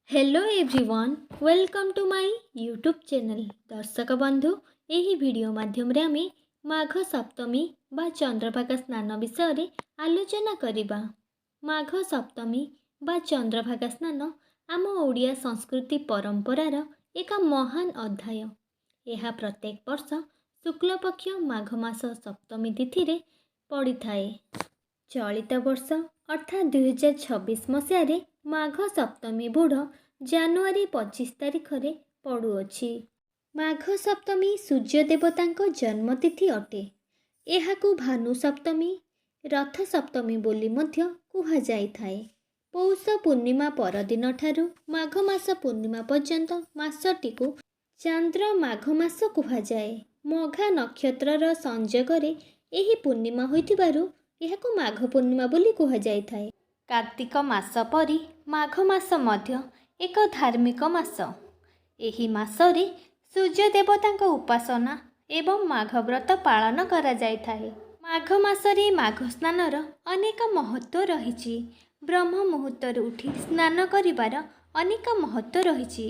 Hello everyone welcome to my YouTube channel. दर्शक बंधु यही वीडियो माध्यम रे आमे माघ सप्तमी बा चंद्रभागा स्नान विषय रे आलोचना करिबा। माघ सप्तमी बा चंद्रभागा स्नान आम ओडिया संस्कृति परंपरार एक महान अध्याय। यह प्रत्येक वर्ष शुक्ल पक्ष माघ मास सप्तमी तिथि रे पड़ी थाए। चलित वर्ष अर्थात 2026 मसीह माघ सप्तमी बुढ़ जानुआरी 25 तारिख रे पड़ुअछि। माघ सप्तमी सूर्य देवतांको जन्मतिथि अटे। एहाकु भानु सप्तमी रथ सप्तमी बोली मध्य कुहा जाई थाए। पौष पूर्णिमा परदिन ठारू माघ मास पूर्णिमा पर्यंत मासटिकु चंद्र माघ मास कुहा जाए। मघा नक्षत्रर संजोगरे एही पूर्णिमा होइथिबारु एहाकु माघ पूर्णिमा बोली कुहा जाई थाए। कार्तिक मास परी माघ मास मध्य एक धार्मिक मास। एही मासरे सूर्य देवतांको उपासना एवं माघ व्रत पालन करा जाई थाए। माघ मासरे माघ स्नानर अनेक महत्व रहिछि। ब्रह्म मुहूर्तरे उठी स्नान करिवार अनेक महत्व रहिछि।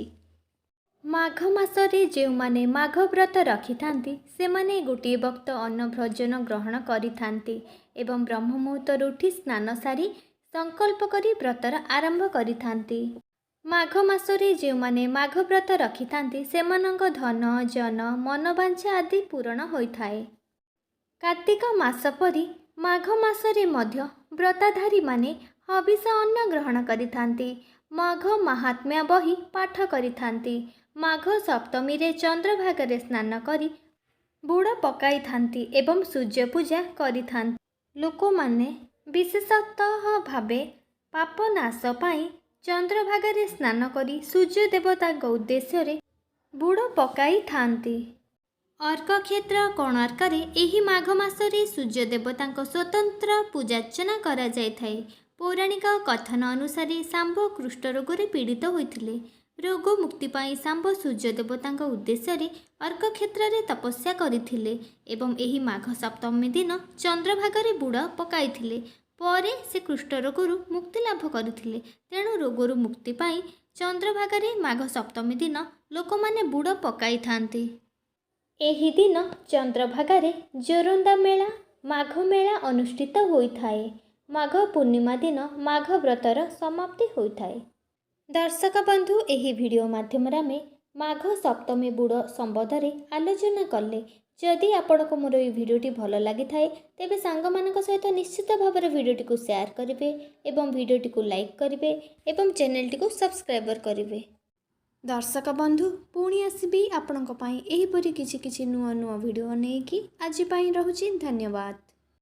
माघ मासरे जे माने माघ व्रत रखिथांती सेमाने गोटे वक्त अन्न भोजन ग्रहण करिथांती एवं ब्रह्म मुहूर्तरे उठी स्नान सारी संकल्प करी व्रतर आरंभ करिथांती। माघ मासरे जे माने माघ व्रत रखिथांती सेमानंक धन जन मनोवांछा आदि पूरण होइथाए। कार्तिक मास परी माघ मासरे मध्य व्रताधारी माने हविष अन्न ग्रहण करिथांती। माघ महात्म्य बही पाठ करिथांती। माघ सप्तमी रे चंद्रभागरे स्नान करी बुड़ पकाइथांती एवं सूर्य पूजा करिथांती। लोक माने विशेषतः भावे पाप नाश पाई चंद्रभागरे स्नान करी सूर्य देवताଙ୍କ उद्देश्य बुड़ पकाई थांती। अर्क क्षेत्र कोणार्करे एही माघ मासरे सूर्य देवताଙ୍କ स्वतंत्र पूजार्चना करा जाय थाए। पौराणिक कथन अनुसार सांब कुष्ठ रोगरे पीड़ित होइथिले। रोग मुक्ति पाई सांब सूर्य देवताଙ୍କ उद्देश्य अर्क क्षेत्र रे तपस्या करिथिले एवं एही माघ सप्तमी दिन चंद्रभागरे बुड़ पकाइथिले। परे से कुष्ठ रोगरु मुक्ति लाभ करथिले। तेणु रोगरु मुक्ति पाई चंद्रभागरे माघ सप्तमी दिन लोक माने बुड़ पकाई थांती। एही दिन चंद्रभागरे जोरंदा मेला माघ मेला अनुष्ठित होइथाए। माघ पूर्णिमा दिन माघ व्रतर समाप्ति होइथाए। दर्शक बंधु एही वीडियो माध्यम रे माघ सप्तमी बुड़ संबंध में आलोचना कले। जदि आपको मोर ये भिडियोटी भल लगी थाए तेबे सांग मानक सहित निश्चित भाव में भिडियोटी को शेयर करेंगे एवं भिडियोटी को लाइक करेंगे एवं चैनलटी को सब्सक्राइब करेंगे। दर्शक बंधु पुणी आसबि आपणक पई एहीपरि किछि नुआ नुआ भिडियो नेकी आज पई रहुछि। धन्यवाद।